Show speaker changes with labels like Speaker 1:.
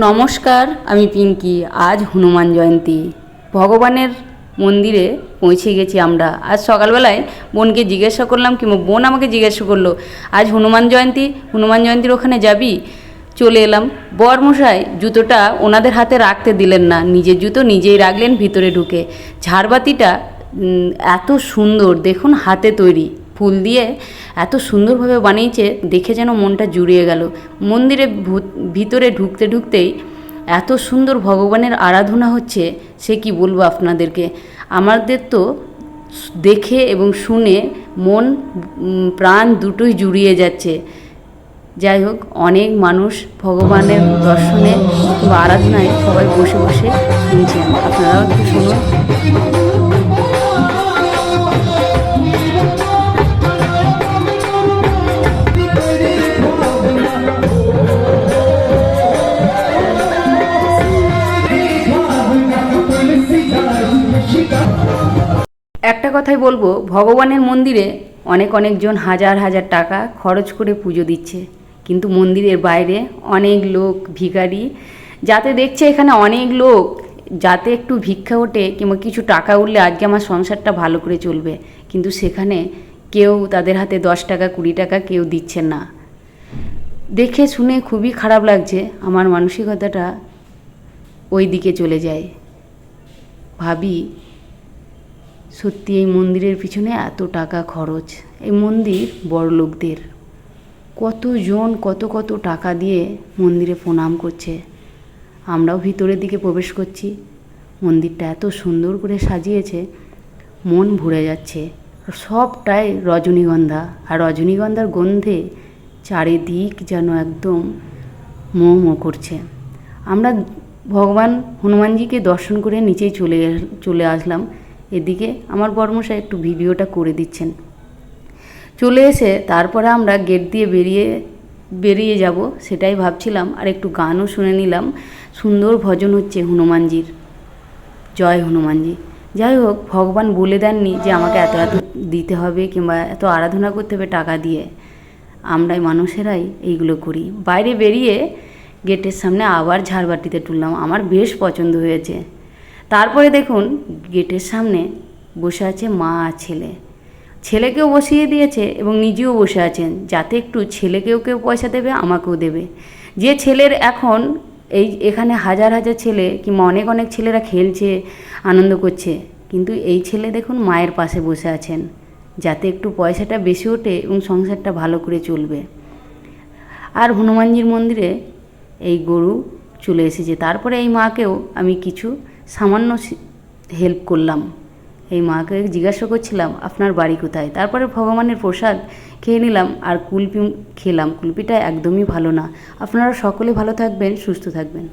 Speaker 1: নমস্কার, আমি পিঙ্কি। আজ হনুমান জয়ন্তী। ভগবানের মন্দিরে পৌঁছে গেছি আমরা। আজ সকালবেলায় বোনকে জিজ্ঞাসা করলাম, কিংবা বোন আমাকে জিজ্ঞাসা করলো, আজ হনুমান জয়ন্তী, হনুমান জয়ন্তীর ওখানে যাবি? চলে এলাম। বরমশাই জুতোটা ওনাদের হাতে রাখতে দিলেন না, নিজের জুতো নিজেই রাখলেন ভিতরে ঢুকে। ঝাড়বাতিটা এত সুন্দর, দেখুন, হাতে তৈরি ফুল দিয়ে এত সুন্দরভাবে বানিয়েছে, দেখে যেন মনটা জুড়িয়ে গেল। মন্দিরে ভিতরে ঢুকতে ঢুকতেই এত সুন্দর ভগবানের আরাধনা হচ্ছে, সে কি বলবো আপনাদেরকে। আমাদের তো দেখে এবং শুনে মন প্রাণ দুটোই জুড়িয়ে যাচ্ছে। যাই হোক, অনেক মানুষ ভগবানের দর্শনে কিংবা আরাধনায় সবাই বসে বসে শুনছেন। আপনারাও একটু শুনুন। একটা কথাই বলবো, ভগবানের মন্দিরে অনেকজন হাজার হাজার টাকা খরচ করে পুজো দিচ্ছে, কিন্তু মন্দিরের বাইরে অনেক লোক ভিখারি, যাতে দেখছে এখানে অনেক লোক, যাতে একটু ভিক্ষা ওঠে কিংবা কিছু টাকা উঠলে আজকে আমার সংসারটা ভালো করে চলবে, কিন্তু সেখানে কেউ তাদের হাতে 10 টাকা 20 টাকা কেউ দিচ্ছেন না। দেখে শুনে খুবই খারাপ লাগছে। আমার মানসিকতাটা ওই দিকে চলে যায়। ভাবি, সত্যি এই মন্দিরের পিছনে এত টাকা খরচ। এই মন্দির বড়লোকদের। কতজন কত টাকা দিয়ে মন্দিরে প্রণাম করছে। আমরাও ভিতরের দিকে প্রবেশ করছি। মন্দিরটা এত সুন্দর করে সাজিয়েছে, মন ভরে যাচ্ছে। সবটাই রজনীগন্ধা, আর রজনীগন্ধার গন্ধে চারিদিক যেন একদম মোমো করছে। আমরা ভগবান হনুমানজিকে দর্শন করে নিচেই চলে আসলাম। এদিকে আমার বর্মশাই একটু ভিডিওটা করে দিচ্ছেন। চলে এসে তারপরে আমরা গেট দিয়ে বেরিয়ে যাব, সেটাই ভাবছিলাম। আর একটু গানও শুনে নিলাম। সুন্দর ভজন হচ্ছে হনুমানজির, জয় হনুমানজি। যাই হোক, ভগবান বলে দেননি যে আমাকে এত দিতে হবে কিংবা এত আরাধনা করতে হবে টাকা দিয়ে। আমরাই মানুষেরাই এইগুলো করি। বাইরে বেরিয়ে গেটের সামনে আবার ঝাড়বাতিতে তুললাম। আমার বেশ পছন্দ হয়েছে। তারপরে দেখুন, গেটের সামনে বসে আছে মা আর ছেলে। ছেলেকেও বসিয়ে দিয়েছে এবং নিজেও বসে আছেন, যাতে একটু ছেলেকেও কেউ পয়সা দেবে, আমাকেও দেবে। যে ছেলের এখন এখানে হাজার হাজার ছেলে কিংবা অনেক ছেলেরা খেলছে, আনন্দ করছে, কিন্তু এই ছেলে দেখুন মায়ের পাশে বসে আছেন, যাতে একটু পয়সাটা বেশি ওঠে এবং সংসারটা ভালো করে চলবে। আর হনুমানজির মন্দিরে এই গরু চলে এসেছে। তারপরে এই মাকেও আমি কিছু সামান্য হেল্প করলাম। এই মাকে জিজ্ঞাসা করছিলাম, আপনার বাড়ি কোথায়? তারপরে ভগবানের প্রসাদ খেয়ে নিলাম আর কুলপি খেলাম। কুলপিটা একদমই ভালো না। আপনারা সকলে ভালো থাকবেন, সুস্থ থাকবেন।